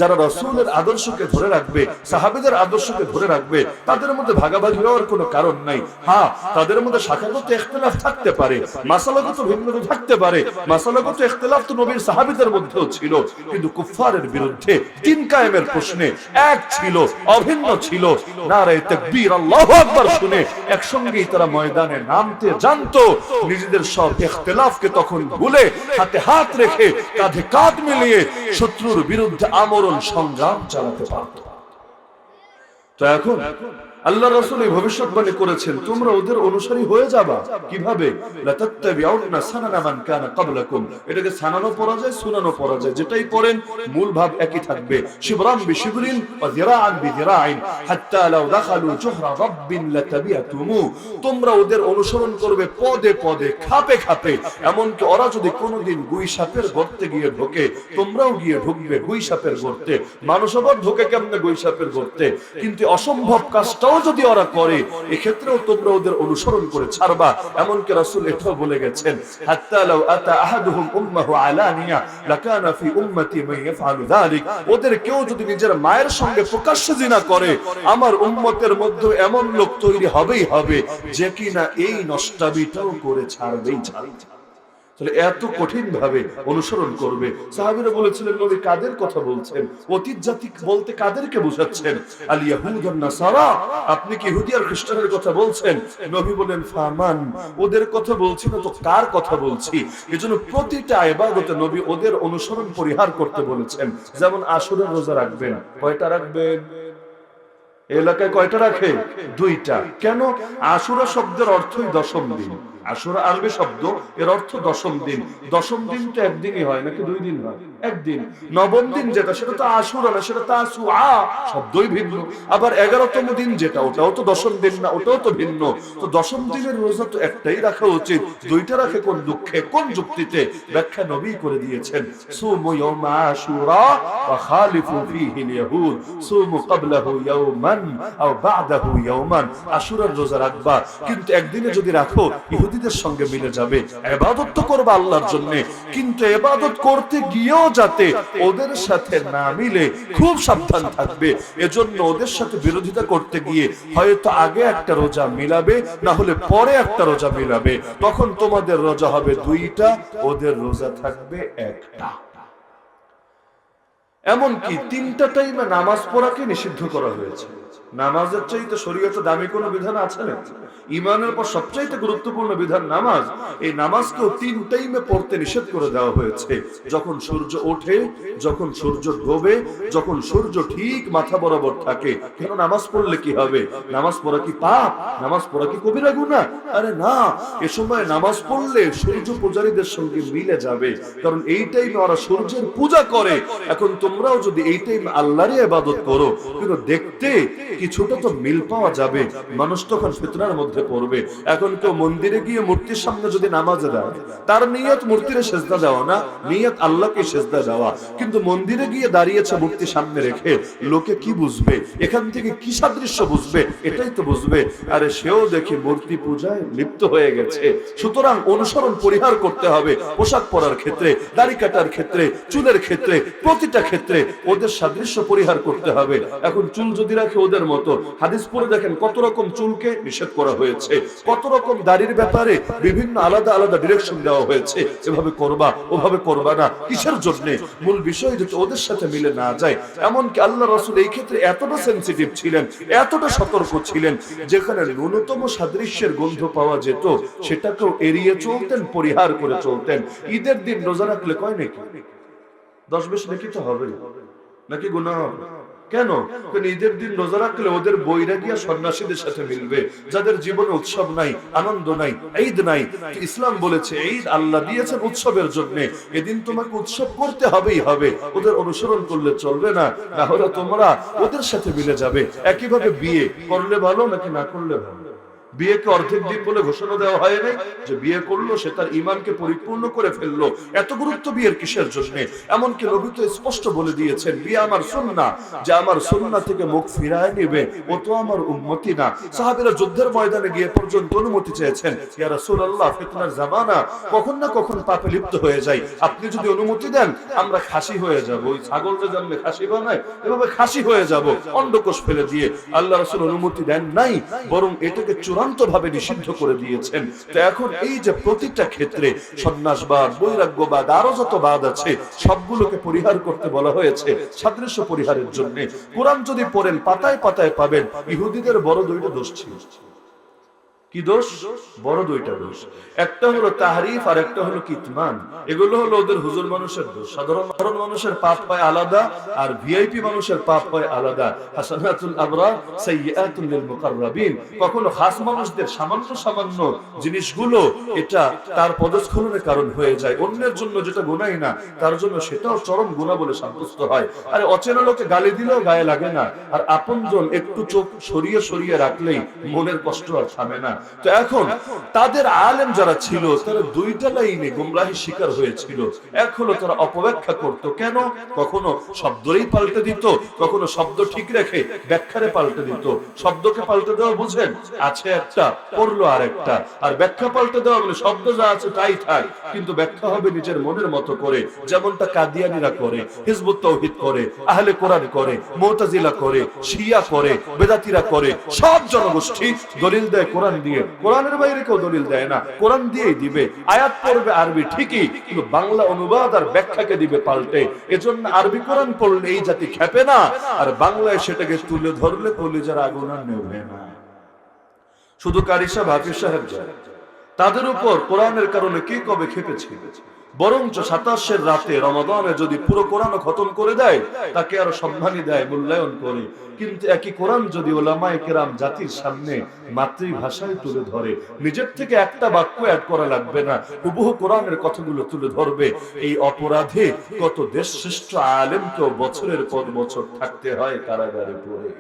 যারা রাসূলের আদর্শকে ধরে রাখবে, সাহাবীদের আদর্শকে ধরে রাখবে, তাদের মধ্যে ভাগাভাগি হওয়ার কোনো কারণ নাই। হ্যাঁ, তাদের মধ্যে শাখাগত ইখতিলাফ থাকতে পারে, মাসালাগত ভিন্নতা থাকতে পারে। মাসালাগত ইখতিলাফ তো নবীর সাহাবীদের মধ্যেও ছিল, কিন্তু কুফফারের বিরুদ্ধে দিন কায়েমের প্রশ্নে এক ছিল, অভিন্ন ছিল। নারে তাকবীর, আল্লাহু আকবার শুনে একসঙ্গেই তারা ময়দানে নামতে জানতো। নিজেদের সব ইখতিলাফকে তখন ভুলে হাতে হাত রেখে কাঁধে কাঁধ মিলিয়ে শত্রুর বিরুদ্ধে আমরণ সংগ্রাম চালাতে পারত। তো এখন আল্লাহ রাসূল এই ভবিষ্যৎবাণী করেছেন, তোমরা ওদের অনুসারী হয়ে যাবা। কিভাবে? লাতাত্তাবিউনা সানানা মান কানা ক্বাবলাকুম। এটাকে সানানো পড়া যায়, সুনানো পড়া যায়, যেটাই পড়েন মূল ভাব একই থাকবে। শিবরান বিশিবরিন ওয়া যিরাআন বিযিরাইন হাত্তা লাউ দাখালু জুহরা রাব্বিন লাতাবিআতুমু। তোমরা ওদের অনুসরণ করবে পদে পদে, খাপে খাপে। এমনকি ওরা যদি কোনোদিন গুই সাপের গর্তে গিয়ে ঢোকে, তোমরাও গিয়ে ঢুকবে গুই সাপের গর্তে। মানুষ আবার ঢোকে কেমনে গুই সাপের গর্তে? কিন্তু অসম্ভব কাজটাও যদি ওরা করে, এক্ষেত্রেও তোমরা ওদের অনুসরণ করে ছাড়বা। এমনকি রাসূল এটাও বলে গেছেন, হাত্তা লাউ আতা আহাদুহুম উম্মাহু আলানিয়া লাকানা ফি উম্মতি মান ইয়াফআলু যালিক। ওদের কেউ যদি নিজের মায়ের সঙ্গে প্রকাশ্যে জিনা করে, আমার উম্মতের মধ্যে এমন লোক তৈরি হবেই হবে যে কিনা এই নষ্টামিটাও করে ছাড়বেই ছাড়বে। তাহলে এত কঠিন ভাবে অনুসরণ করবে। সাহাবীরা বলেছিলেন, নবী কাদের কথা বলছেন? অতীত জাতি বলতে কাদেরকে বোঝাচ্ছেন? আল ইয়াহুদ ওয়ান নাসারা। আপনি কি ইহুদি আর খ্রিস্টানের কথা বলছেন? নবী বলেন, ফামান। ওদের কথা বলছি না তো কার কথা বলছি? এজন্য প্রতিটা ইবাদতে নবী ওদের অনুসরণ পরিহার করতে বলেছেন। যেমন আশুরার রোজা রাখবেন, কয়টা রাখবেন? এলাকায় কয়টা রাখে? 2টা। কেন? আশুরা শব্দের অর্থই দশম দিন। আশুরা আরবি শব্দ, এর অর্থ দশম দিন। দশম দিন তো একদিনই হয় নাকি 2 দিন হয়? একদিন। নবম দিন যেটা, সেটা তো আশুরা না, সেটা তাসুআ, শব্দই ভিন্ন। আবার 11তম দিন যেটা, ওটাও তো দশম দিন না, ওটাও তো ভিন্ন। তো দশম দিনের রোজা তো একটাই রাখা উচিত, 2টা রাখে কোন দুঃখে, কোন যুক্তিতে? ব্যাখ্যা নবী করে দিয়েছেন, সুমু ইয়াউমা আশুরা ওয়া খালিফু ফীহি আল ইয়াহুদ সুমু ক্বাবলাহু ইয়াওমান আও বা'দাহু ইয়াওমান। আশুরার রোজা রাখবা, কিন্তু একদিনে যদি রাখো ইহুদিদের সঙ্গে মিলে যাবে। ইবাদত তো করবা আল্লাহর জন্য, কিন্তু ইবাদত করতে গিয়েও যাতে ওদের সাথে না মিলে খুব সাবধান থাকবে। এজন্য ওদের সাথে বিরোধিতা করতে গিয়ে হয়তো আগে একটা রোজা মিলাবে, না হলে পরে একটা রোজা মিলাবে। তখন তোমাদের রোজা হবে 2টা, ওদের রোজা থাকবে 1টা। এমনকি 3টা টাইমে নামাজ পড়াকে নিষিদ্ধ করা হয়েছে। নামাজের চাইতে শরীয়তে দামি কোনো বিধান আছে না? ঈমানের পর সবচাইতে গুরুত্বপূর্ণ বিধান নামাজ। এই নামাজকেও 3 টাইমে পড়তে নিষেধ করে দেওয়া হয়েছে। যখন সূর্য ওঠে, যখন সূর্য ডোবে, যখন সূর্য ঠিক মাথা বরাবর থাকে। কেন? নামাজ পড়লে কি হবে? নামাজ পড়া কি পাপ? নামাজ পড়া কি কবিরা গুনাহ? আরে না, এ সময় নামাজ পড়লে সূর্য পূজারীদের সঙ্গে মিলে যাবে, কারণ এই টাইমে ওরা সূর্যের পূজা করে। এখন তোমরাও যদি এই টাইমে আল্লাহরই ইবাদত করো, কিন্তু দেখতে কিছুটা তো মিল পাওয়া যাবে। মানুষ তখন ফিতনার মধ্যে পড়বে। এখন কেউ মন্দিরে গিয়ে মূর্তির সামনে যদি নামাজ দেয়, তার নিয়ত মূর্তিরে সেজদা দেওয়া না, নিয়ত আল্লাহকে সেজদা দেওয়া। কিন্তু মন্দিরে গিয়ে দাঁড়িয়েছে মূর্তি সামনে রেখে, লোকে কি বুঝবে? এখান থেকে কি সাদৃশ্য বুঝবে? এটাই তো বুঝবে, আরে সেও দেখি মূর্তি পূজায় লিপ্ত হয়ে গেছে। সুতরাং অনুসরণ পরিহার করতে হবে। পোশাক পরার ক্ষেত্রে, দাড়ি কাটার ক্ষেত্রে, চুলের ক্ষেত্রে, প্রতিটা ক্ষেত্রে ওদের সাদৃশ্য পরিহার করতে হবে। এখন চুল যদি রাখে ওদের মতো, হাদিস পড়ে দেখেন কত রকম চুলকে নিষেধ করা হয়েছে, কত রকম দাড়ির ব্যাপারে বিভিন্ন আলাদা আলাদা ডিরেকশন দেওয়া হয়েছে। এভাবে করবা, ওভাবে করবা না, কিসের জন্য? মূল বিষয় যাতে ওদের সাথে মিলে না যায়। এমনকি আল্লাহ রাসূল এই ক্ষেত্রে এতটা সেনসিটিভ ছিলেন, এতটা সতর্ক ছিলেন, যেখানে ন্যূনতম সাদৃশ্যের গন্ধ পাওয়া যেত সেটাকেও এড়িয়ে চলতেন, পরিহার করে চলতেন। ঈদের দিন রোজা রাখলে কয় নাকি 10-20 নাকি তো হবে নাকি গুনাহ হবে? কেন? ঈদের দিন রোজা রাখলে ওদের বৈরাগী সন্ন্যাসীদের সাথে মিলবে, যাদের জীবনে উৎসব নাই, আনন্দ নাই, ঈদ নাই। ইসলাম বলেছে ঈদ আল্লাহ দিয়েছেন উৎসবের জন্য, এদিন তোমাকে উৎসব করতে হবেই হবে। ওদের অনুসরণ করলে চলবে না, না হলে তোমরা ওদের সাথে মিলে যাবে। একইভাবে বিয়ে করলে ভালো নাকি না করলে ভালো? বিয়েকে অর্ধেক দিন বলে ঘোষণা দেওয়া হয় নাই যে বিয়ে করলো সে তার ঈমানকে পরিপূর্ণ করে ফেললো। এত গুরুত্ব বিয়ের কিসের জন্য? এমনকি নবী তো স্পষ্ট বলে দিয়েছেন বিয়ে আমার সুন্নাহ, যে আমার সুন্নাহ থেকে মুখ ফিরায় নেবে ও তো আমার উম্মতি না। সাহাবীরা যুদ্ধের ময়দানে গিয়ে পর্যন্ত অনুমতি চেয়েছেন, ইয়া রাসূলুল্লাহ ফিতনার জামানা, কখন না কখন পাপে লিপ্ত হয়ে যাই, আপনি যদি অনুমতি দেন আমরা খাসি হয়ে যাব, ওই ছাগলটা জানলে খাসি বানায় এভাবে খাসি হয়ে যাব অন্ডকোষ ফেলে দিয়ে। আল্লাহ রাসূল অনুমতি দেন নাই, বরং এটাকে চূড়ান্ত ভাবে নিষিদ্ধ করে দিয়েছেন। তো এখন এই যে প্রতিটা ক্ষেত্রে সন্ন্যাসবাদ, বৈরাগ্যবাদ, আরো যত বাদ আছে সবগুলোকে পরিহার করতে বলা হয়েছে সাদৃশ্য পরিহারের জন্য। কোরআন যদি পড়েন পাতায় পাতায় পাবেন ইহুদিদের বড় দুইটা দোষ ছিল। কি দোষ? বড় দুইটা দোষ। একটা হলো তাহরিফ আর একটা হলো কিতমান। এগুলো হলো ওদের হুজুর মানুষের দোষ। সাধারণ মানুষের পাপ হয় আলাদা আর ভিআইপি মানুষের পাপ হয় আলাদা। হাসানাতুল আবরার সাইয়্যাতুল লিল মুকাররাবিন। কখনো খাস মানুষদের সামান্য সামান্য জিনিসগুলো এটা তার পদস্খলনের কারণ হয়ে যায়। অন্যের জন্য যেটা গুনাহ না তার জন্য সেটাও চরম গুনাহ বলে সাব্যস্ত হয়। আরে অচেনা লোকে গালি দিলেও গায়ে লাগে না, আর আপনজন একটু চোখ সরিয়ে সরিয়ে রাখলেই মনের কষ্ট আর থামে না। তো এখন তাদের আলেম যারা ছিল তারা দুইটা লাইনে গোমরাহি শিকার হয়েছিল। এক হলো তারা অপব্যাখ্যা করত। কেন? কখনো শব্দই পাল্টে দিত, কখনো শব্দ ঠিক রেখে ব্যাখ্যারে পাল্টে দিত। শব্দকে পাল্টে দেওয়া বুঝেন, আছে একটা পড়লো আর একটা, আর ব্যাখ্যা পাল্টে দেওয়া মানে শব্দ যা আছে তাই থাক, কিন্তু ব্যাখ্যা হবে নিজের মনের মতো করে, যেমনটা কাদিয়ানীরা করে, হিজবুত তাওহীদ করে, আহলে কোরআন করে, মুতাজিলা করে, শিয়া করে, বেদাতীরা করে। সব জনগোষ্ঠী দলিল দেয় কোরআন দিয়ে, কোরআনের বাইরে কেউ দলিল দেয় না, কোরআন দিয়েই দিবে। আয়াত পড়বে আরবি ঠিকই, কিন্তু বাংলা অনুবাদ আর ব্যাখ্যাকে দিবে পাল্টে। এজন্য আরবি কোরআন পড়লে এই জাতি খেপে না, আর বাংলায় সেটাকে তুলে ধরলে কলিজার আগুন আর নেবে না। শুধু কারি সাহেব, হাফিজ সাহেব যায়, তাদের উপর কোরআনের কারণে কে কবে খেপেছে? বরঞ্চ 27 রাতে রমাদানে যদি পুরো কোরআন খতম করে দেয় তাকে আরো সম্মানী দেয়, মূল্যায়ন করে। কিন্তু একই কোরআন যদি ওলামায়ে কেরাম জাতির সামনে মাতৃভাষায় তুলে ধরে, নিজের থেকে একটা বাক্য অ্যাড করা লাগবে না, হুবহু কোরআনের কথাগুলো তুলে ধরবে, এই অপরাধে কত দেশ শ্রেষ্ঠ আলেমকেও বছরের পর বছর থাকতে হয় কারাগারে পড়ে।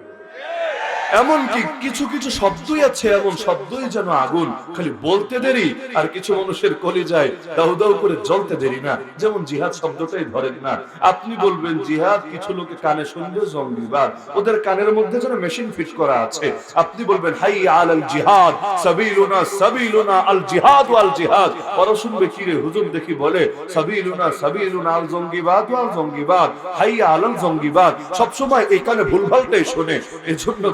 এমনকি কিছু কিছু শব্দই আছে, এমন শব্দই যেন আগুন, খালি বলতে দেরি আর কিছু মানুষের কলিজায় দাউ দাউ করে জ্বলতে দেরি না। যেমন জিহাদ শব্দটাই ধরেন না, আপনি বলবেন জিহাদ, কিছু লোকে কানে শুনবে জঙ্গিবাদ, ওদের কানের মধ্যে যেন মেশিন ফিট করা আছে। আপনি বলবেন হাইয়া আলাল জিহাদ সাবিলুনা সাবিলুনা আল জিহাদ ওয়াল জিহাদ, ওরা শুনবে কি রে হুজুর দেখি বলে সাবিলুনা সাবিলুনা আল জঙ্গিবাদ ওয়াল জঙ্গিবাদ, হাইয়া আলাল জঙ্গিবাদ। সব সময় এই কানে ভুলভালটাই শোনে। এজন্য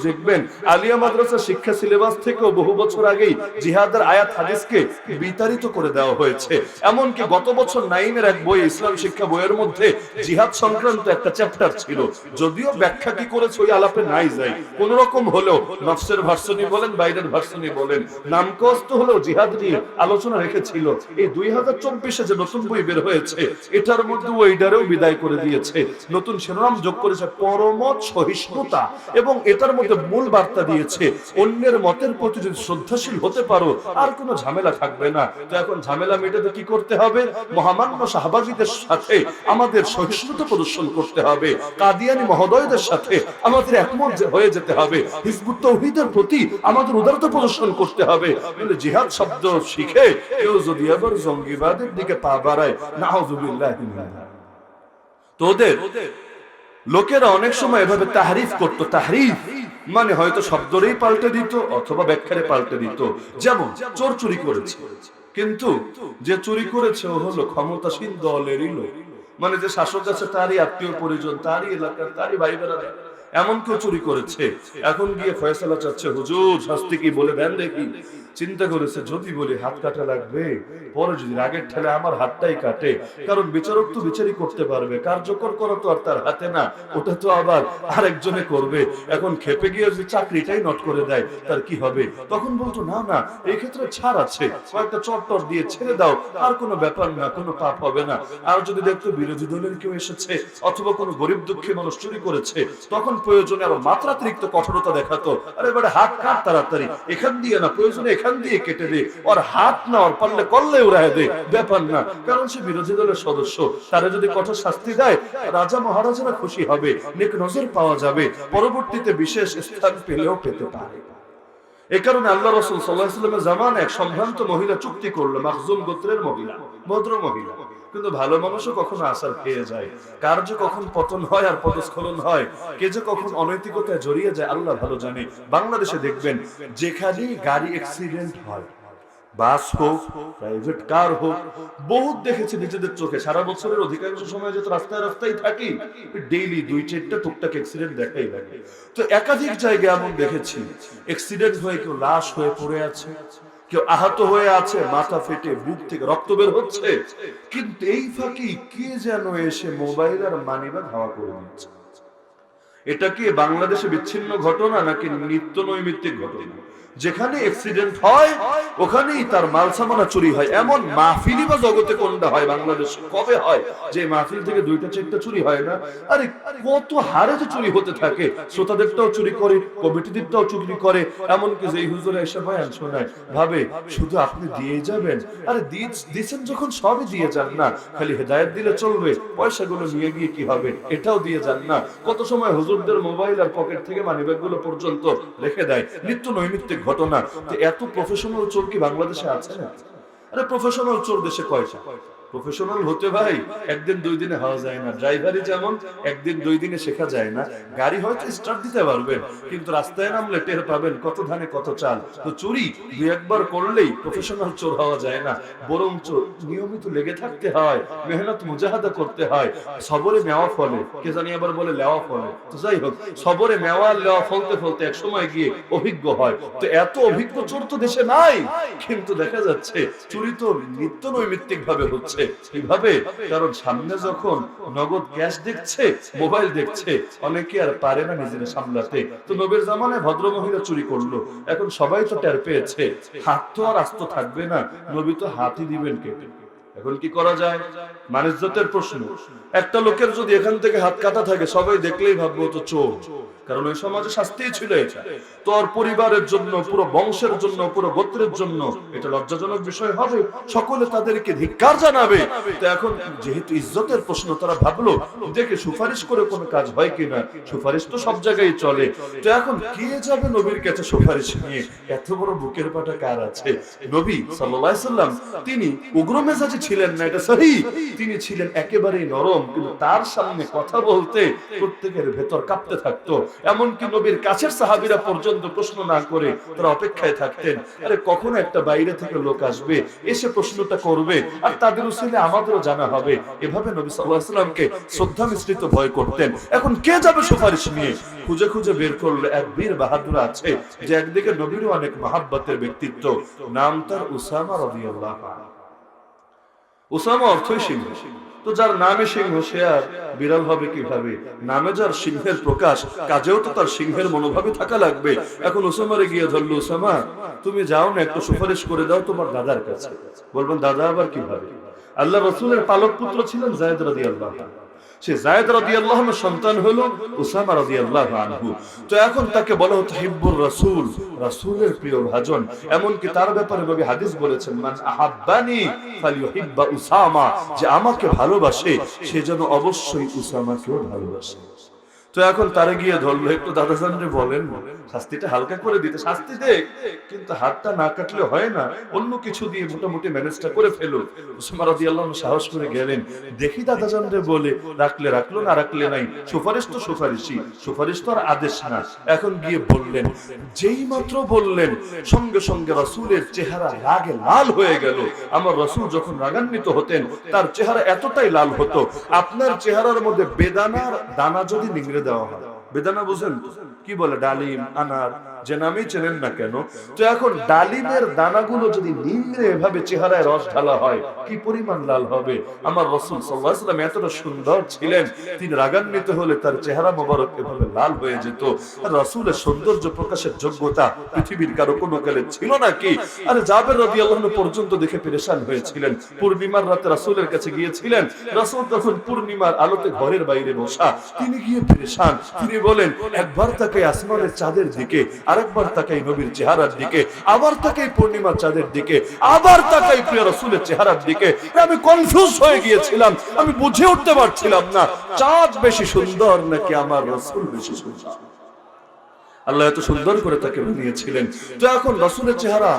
আলিয়া মাদ্রাসা শিক্ষা সিলেবাস থেকেও বহু বছর আগেই জিহাদের আয়াত হাদিসকে বিতাড়িত করে দেওয়া হয়েছে। এমনকি গত বছর 9 এক বই, ইসলাম শিক্ষা বইয়ের মধ্যে জিহাদ সংক্রান্ত একটা চ্যাপ্টার ছিল, যদিও ব্যাখ্যা কি করেছে ওই আলাপে নাই যাই, কোন রকম হলেও নফসের ভার্সনি বলেন, বাইরের ভার্সনি বলেন, নামকস্ত হলেও জিহাদ নিয়ে আলোচনা রেখেছিল। এই 2024-এ যে নতুন বই বের হয়েছে এটার মধ্যে ওইটারেও বিদায় করে দিয়েছে, নতুন শিরোনাম যোগ করেছে পরমত সহিষ্ণুতা, এবং এটার মধ্যে মূল বার্তা দিয়েছে অন্যের মতের প্রতি যদি শ্রদ্ধাশীল হতে পারো আর কোনো ঝামেলা থাকবে না। তো এখন ঝামেলা মেটাতে কি করতে হবে? মহামান্য সাহাবাগীদের সাথে আমাদের সহিষ্ণুতা প্রদর্শন করতে হবে, কাদিয়ানী মহোদয়দের সাথে আমাদের একমত হয়ে যেতে হবে, হিজবুত তাওহীদের প্রতি আমাদের উদারতা প্রদর্শন করতে হবে। কিন্তু জিহাদ শব্দ শিখে কেউ যদি আবার জঙ্গিবাদের দিকে পা বাড়ায়, নাউযুবিল্লাহ, তো ওদের লোকেরা অনেক সময় এভাবে তাহরিফ করত। তাহরিফ মানে হয়তো শব্দরেই পাল্টে দিত অথবা ব্যাখ্যারে পাল্টে দিত। যেমন চোর চুরি করেছে, কিন্তু যে চুরি করেছে ও হলো ক্ষমতাসীন দলেরই লোক, মানে যে শাসক আছে তারই আত্মীয় পরিজন, তারই এলাকার, তারই ভাই বেড়ারা, এমন কেউ চুরি করেছে। এখন গিয়ে ফয়সালা চাচ্ছে, হুজুর শাস্তি কি বলে দেন দেখি। চিন্তা করেছে যদি বলি হাত কাটা লাগবে, পরে যদি রাগের ঠেলে আমার হাতটাই কাটে, কারণ বিচারক তো বিচারই করতে পারবে, কার্যকর করা তো আর তার হাতে না, ওটা তো আবার আরেকজনে করবে। এখন খেপে গিয়ে যদি চাকরিটাই নট করে দেয় তার কি হবে? তখন বলতো না না, এই ক্ষেত্রে ছাড় আছে, কয়েকটা চট্টর দিয়ে ছেড়ে দাও, আর কোনো ব্যাপার না, কোনো পাপ হবে না। আর যদি দেখতো বিরোধী দলের কেউ এসেছে অথবা কোনো গরিব দুঃখী মানুষ চুরি করেছে, তখন প্রয়োজনে আরো মাত্রাতিরিক্ত কঠোরতা দেখাতো, আরে এবারে হাত কাট তাড়াতাড়ি, এখান দিয়ে না, প্রয়োজনে এখান দিয়ে কেটে দে, ওর হাত না ওর পারলে করলে উড়ায় দে, ব্যাপার না, কারণ সে বিরোধী দলের সদস্য। তারা যদি কঠোর শাস্তি দেয় রাজা মহারাজারা খুশি হবে, নেক নজর পাওয়া যাবে, পরবর্তীতে বিশেষ স্থান পেলেও পেতে পারে। এ কারণে আল্লাহ রাসূল সাল্লাল্লাহু আলাইহি ওয়াসাল্লামের জামানায় এক সম্ভ্রান্ত মহিলা চুক্তি করলো, মাখজুম গোত্রের মহিলা, ভদ্র মহিলা। কিন্তু ভালো মানুষও কখনো আসার পেয়ে যায়, কার যে কখন পতন হয় আর পদস্খলন হয়, কে যে কখন অনৈতিকতায় জড়িয়ে যায় আল্লাহ ভালো জানে। বাংলাদেশে দেখবেন যেখানে গাড়ি অ্যাক্সিডেন্ট হয়, বাস হোক প্রাইভেট কার হোক, বহুত দেখেছি নিজেদের চোখে। সারা বছরের অধিকাংশ সময় যেহেতু রাস্তায় রাস্তায় থাকি, ডেইলি 2-4টা টুকটাক অ্যাক্সিডেন্ট দেখাই লাগে। তো একাধিক জায়গায় এমন দেখেছি অ্যাক্সিডেন্ট হয়ে কেউ লাশ হয়ে পড়ে আছে, কেউ আহত হয়ে আছে, মাথা ফেটে বুক থেকে রক্ত বের হচ্ছে, কিন্তু এই ফাঁকি কে যেন এসে মোবাইল আর মানিব্যাগ হাওয়া করে দিচ্ছে। এটা কি বাংলাদেশে বিচ্ছিন্ন ঘটনা নাকি নিত্য নৈমিত্তিক ঘটনা? যেখানে অ্যাক্সিডেন্ট হয় ওখানেই তার মাল সামানা চুরি হয়। এমন মাহফিলি বা জগতে কোনটা হয় বাংলাদেশে? কবে হয় যে মাহফিল থেকে 2টা-4টা চুরি হয় না? আরে কত হারে যে চুরি হতে থাকে, শ্রোতাদেরটাও চুরি করে, কমিটিদেরটাও চুরি করে। এমনকি যে হুজুর এসে বয়ান শোনায় ভাবে শুধু আপনি দিয়ে যাবেন, আরে দিয়েছেন যখন সবই দিয়ে যান না, খালি হেদায়েত দিলে চলবে, পয়সাগুলো নিয়ে গিয়ে কি হবে, এটাও দিয়ে যান না। কত সময় হুজুরদের মোবাইল আর পকেট থেকে মানিব্যাগ গুলো পর্যন্ত রেখে দেয়, নিত্য নৈমিত্তিক ঘটনা। তো এত প্রফেশনাল চোর কি বাংলাদেশে আছে না? আরে প্রফেশনাল চোর দেশে কয়টা? প্রফেশনাল হতে ভাই একদিন 2 দিনে হওয়া যায় না। ড্রাইভারই যেমন একদিন 2 দিনে শেখা যায় না। গাড়ি হয়তো স্টার্ট দিতে পারবেন, কিন্তু রাস্তায় নামলে টের পাবেন কত ধানে কত চাল। তো চুরি 2-1বার করলেই প্রফেশনাল চোর হওয়া যায় না, বরং নিয়মিত লেগে থাকতে হয়, মেহনত মুজাহাদা করতে হয়। সবরে মেওয়া ফলে, কে জানি আবার বলে লেওয়া ফলে। তো যাই হোক, সবরে মেওয়া লেওয়া ফলতে ফলতে এক সময় গিয়ে অভিজ্ঞ হয়। তো এত অভিজ্ঞ চোর তো দেশে নাই, কিন্তু দেখা যাচ্ছে চুরি তো নিত্য নৈমিত্তিক ভাবে হচ্ছে। কিভাবে? কারণ সামনে যখন নগদ ক্যাশ দেখছে, মোবাইল দেখছে, অনেকে আর পারে না নিজেদের সামলাতে। তো নবীর জামানায় ভদ্র মহিলা চুরি করলো, এখন সবাই তো টের পেয়েছে, হাত তো আর আস্ত থাকবে না, নবী তো হাতই দিবেন কেটে। এখন কি করা যায়? মানিজ্যতের প্রশ্ন। একটা লোকের যদি এখান থেকে হাত কাটা থাকে, সবাই দেখলেই ভাববো তো চোর, কারণ ওই সমাজে শাস্তি ছিল এটা। তোর পরিবারের জন্য, পুরো বংশের জন্য, পুরো গোত্রের জন্য এটা লজ্জাজনক বিষয় হবে, সকলে তাদেরকে ধিক্কার জানাবে। তো এখন যেহেতু ইজ্জতের প্রশ্ন, তারা ভাবলো দেখে সুপারিশ করে কোনো কাজ হয় কিনা, সুপারিশ তো সব জায়গায় চলে। তো এখন কে যাবে নবীর কাছে সুপারিশ নিয়ে? এত বড় বুকের পাটা কার আছে? নবী সাল্লাল্লাহু আলাইহি সাল্লাম তিনি উগ্র মেজাজি ছিলেন না, এটা সহিহ। তিনি ছিলেন একেবারেই নরম, কিন্তু তার সামনে কথা বলতে প্রত্যেকের ভেতর কাঁপতে থাকতো। এমনকি নবীর কাছের সাহাবীরা পর্যন্ত প্রশ্ন না করে তারা অপেক্ষায় থাকতেন, আরে কখন একটা বাইরে থেকে লোক আসবে, এসে প্রশ্নটা করবে, আর তাদের উসিলে আমাদেরও জানা হবে। এভাবে নবী সাল্লাল্লাহু আলাইহি সাল্লামকে শ্রদ্ধা মিশ্রিত ভয় করতেন। এখন কে যাবে সুপারিশ নিয়ে? খুঁজে খুঁজে বের করলো এক বীর বাহাদুর আছে, যে একদিকে নবীরও অনেক মহাব্বতের ব্যক্তিত্ব, নাম তার উসামা রাদিয়াল্লাহু আনহু। উসামা অর্থই সিংহ। তো যার নামে সিংহ সে আর বিড়াল হবে কিভাবে? নামে যার সিংহের প্রকাশ, কাজেও তো তার সিংহের মনোভাবে থাকা লাগবে। এখন উসামারে গিয়ে ধরলো, উসামা তুমি যাও না, একটু সুপারিশ করে দাও তোমার দাদার কাছে। বলবেন দাদা আবার কিভাবে? আল্লাহ রাসূলের পালক পুত্র ছিলেন যায়েদ রাদিয়াল্লাহু আনহু। সে যায়েদ রাদিয়াল্লাহু আনহুর সন্তান হলো উসামা রাদিয়াল্লাহু আনহু। তো এখন তাকে বলা হতো হিব্বুর রাসূল, রাসূলের প্রিয় ভাজন। এমনকি তার ব্যাপারে নবী হাদিস বলেছেন, মান আহাব্বানি ফালিউহিব্বা উসামা, যে আমাকে ভালোবাসে সে যেন অবশ্যই উসামাকেও ভালোবাসে। তো এখন তারে গিয়ে ধরলো, একটু দাদাজানরে বলেন শাস্তিটা হালকা করে দিতে। শাস্তি দেখ, কিন্তু হাতটা না কাটলে হয় না, অন্য কিছু দিয়ে মোটামুটি ম্যানেজটা করে ফেলো। উসামা রাদিয়াল্লাহু আনহু সাহস করে গেলেন, দেখি দাদাজানরে বলে, রাখলে রাখলো, না রাখলে নাই। সুপারিশ তো সুপারিশই, সুপারিশ তো আর আদেশ না। এখন গিয়ে বললেন, যেই মাত্র বললেন সঙ্গে সঙ্গে রাসূলের চেহারা রাগে লাল হয়ে গেল। আমার রাসূল যখন রাগান্বিত হতেন তার চেহারা এতটাই লাল হতো, আপনার চেহারার মধ্যে বেদানার দানা যদি নিংড়ে দেওয়া হয়, বেদানা বুঝেন কি বলে, ডালিম, আনার, যে নামেই চেনেন না কেন, তো এখন ডালিমের দানাগুলো যদি নিংড়ে এভাবে চেহারায় রস ঢালা হয়, কি পরিমাণ লাল হবে। আমার রাসূল সাল্লাল্লাহু আলাইহি ওয়াসাল্লাম এতটা সুন্দর ছিলেন, তিনি রাগান্বিত হলে তার চেহারা মোবারক এভাবে লাল হয়ে যেত। আর রাসূলের সৌন্দর্য প্রকাশের যোগ্যতা পৃথিবীর কারো কোনো কালে ছিল নাকি? আরে জাবের রাদিয়াল্লাহু আনহু পর্যন্ত দেখে পেরেশান হয়েছিলেন। পূর্ণিমার রাতে রাসূলের কাছে গিয়েছিলেন, রাসূল তখন পূর্ণিমার আলোতে ঘরের বাইরে বসা, তিনি গিয়ে পেরেশান। তিনি বলেন, একবার তাকাই আসমানের চাঁদের দিকে, আরেকবার তাকাই নবীর চেহারার দিকে, আবার তাকাই পূর্ণিমার চাঁদের দিকে, আবার তাকাই প্রিয় রাসূলের চেহারার দিকে। আমি কনফিউজ হয়ে গিয়েছিলাম, আমি বুঝে উঠতে পারছিলাম না চাঁদ বেশি সুন্দর নাকি আমার রাসূল বেশি সুন্দর। আল্লাহ এত সুন্দর করে তাকে বানিয়েছিলেন। তো এখন রাসূলের চেহারা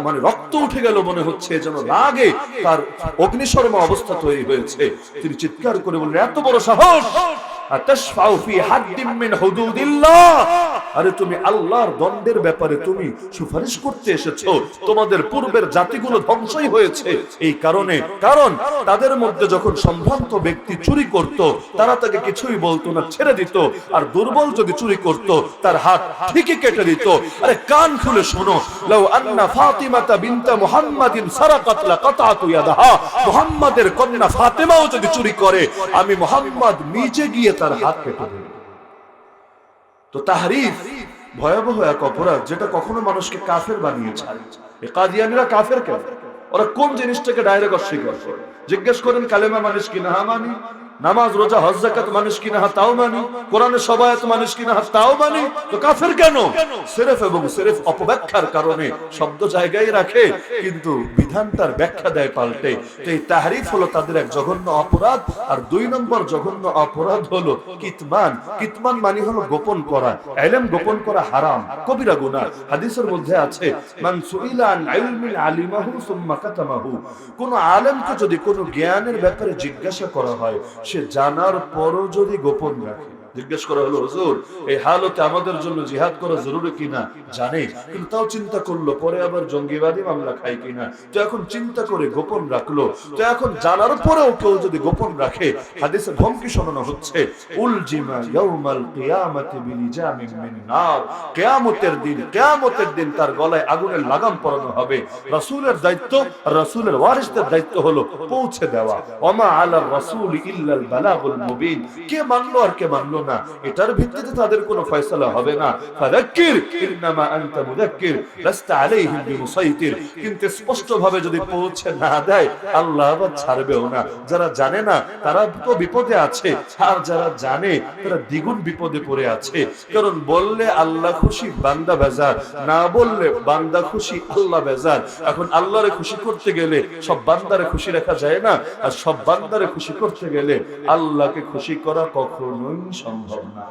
মানে রক্ত উঠে গেল, মনে হচ্ছে যেন রাগে তার অগ্নিশর্মা অবস্থা তৈরি হয়েছে। তিনি চিৎকার করে বললেন, এত বড় সাহস! আতাশফাউ ফি হাদ্দিম মিন হুদুদিল্লাহ, আরে তুমি আল্লাহর দণ্ডের ব্যাপারে তুমি সুপারিশ করতে এসেছো? তোমাদের পূর্বের জাতিগুলো ধ্বংসই হয়েছে এই কারণে, কারণ তাদের মধ্যে যখন সম্ভ্রান্ত ব্যক্তি চুরি করত তারা তাকে কিছুই বলতো না, ছেড়ে দিত, আর দুর্বল যদি চুরি করত তার হাত ঠিকই কেটে দিত। আরে কান খুলে শোনো, লাউ আন্না ফাতিমাতা বিনতা মুহাম্মাদিন সারাকাত লাকাতাতু ইয়াদাহা, মুহাম্মাদের কন্যা ফাতেমাও যদি চুরি করে আমি মুহাম্মদ নিজে গিয়ে তার হাত কেটে দেব। তো তাহরিফ ভয়াবহ এক অপরাধ, যেটা কখনো মানুষকে কাফের বানিয়ে ছাড়ে। এই কাদিয়ানীরা কাফের কেন? ওরা কোন জিনিসটাকে ডাইরেক্ট অস্বীকার করে? জিজ্ঞেস করেন কালেমা মানুষ কিনা? হ্যাঁ মানি। নামাজ রোজা হজ যাকাত মানুষ কিনা? হ্যাঁ তাও মানি। কোরআনের সবায়াত মানুষ কিনা? হ্যাঁ তাও মানি। তো কাফের কেন? সিরফ এবং সিরফ অপব্যাখ্যার কারণে শব্দ জায়গায় রাখে কিন্তু বিধান তার ব্যাখ্যা দেয় পাল্টে। তো এই তাহরিফ হলো তাদের এক জঘন্য অপরাধ। আর 2 নম্বর জঘন্য অপরাধ হলো কিতমান। কিতমান মানে হলো গোপন করা। ইলম গোপন করা হারাম, কবিরা গুনাহ। হাদিসের মধ্যে আছে, মান সুইলা আন ইলমিন আলিমাহু সুম্মা কাতামাহু, কোন আলেমকে যদি কোনো জ্ঞানের ব্যাপারে জিজ্ঞাসা করা হয়, সে জানার পরও যদি গোপন রাখে। জিজ্ঞেস করা হলো, হুজুর এই হালতে আমাদের জন্য জিহাদ করা জরুরি কিনা? জানে, কিন্তু তাও চিন্তা করলো পরে আবার জঙ্গিবাদী মামলা খাই কিনা। তো এখন চিন্তা করে গোপন রাখলো। তো এখন জানার পরেও কেউ যদি গোপন রাখে, হাদিসে ধমকি শোনানো হচ্ছে, উলজিমা ইয়াউমাল কিয়ামাতি বিলিজামিন মিন নার, কিয়ামতের দিন তার গলায় আগুনের লাগাম পরানো হবে। রাসূলের দায়িত্ব, রাসূলের ওয়ারিসদের দায়িত্ব হলো পৌঁছে দেওয়া। ওমা আলার রাসূল ইল্লাল বালাগুল মুবিন, কে মানলো আর কে মানলো না, এটার ভিত্তিতে তাদের কোনো ফয়সালা হবে না। ফাযাক্কির ইন্নামা আনতা মুযাক্কির লাস্তা আলাইহিম বিমুসাইতির, কিন্তু স্পষ্ট ভাবে যদি পৌঁছে না দেয় আল্লাহ আবার ছাড়বেও না। যারা জানে না তারা তো বিপদে আছে, আর যারা জানে তারা দ্বিগুণ বিপদে পড়ে আছে। কারণ বললে আল্লাহ খুশি বান্দা বেজার, না বললে বান্দা খুশি আল্লাহ বেজার। এখন আল্লাহরে খুশি করতে গেলে সব বান্দারে খুশি রাখা যায় না, আর সব বান্দারে খুশি করতে গেলে আল্লাহকে খুশি করা কখনোই সম্ভব না।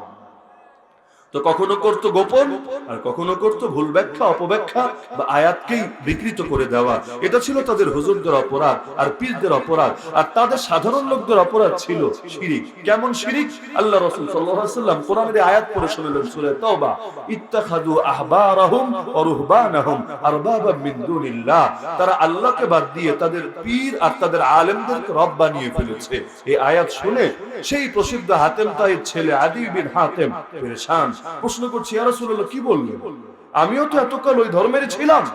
তো কখনো করতো গোপন, আর কখনো করতো ভুল ব্যাখ্যা, অপব্যাখ্যা বা আয়াতকেই বিকৃত করে দেওয়া। এটা ছিল তাদের হুজুরদের অপরাধ আর পীরদের অপরাধ। আর তাদের সাধারণ লোকদের অপরাধ ছিল শিরিক। কেমন শিরিক? আল্লাহ রাসূল সাল্লাল্লাহু আলাইহি ওয়াসাল্লাম কোরআনের আয়াত পড়ে শোনালেন, সূরা তাওবা, ইত্তাখাযু আহবারাহুম ওয়া রুহবানাহুম আরবাবাম মিন দুনিল্লাহ, তারা আল্লাহকে বাদ দিয়ে তাদের পীর আর তাদের আলেমদেরকে রব বানিয়ে ফেলেছে। এই আয়াত শুনে সেই প্রসিদ্ধ হাতেম তাইর ছেলে আদি বিন হাতেম পেরেশান। প্রশ্ন করছি, ইয়া রাসূলুল্লাহ কি বললেন? আমিও তো এতকাল ওই ধর্মের ছিলাম,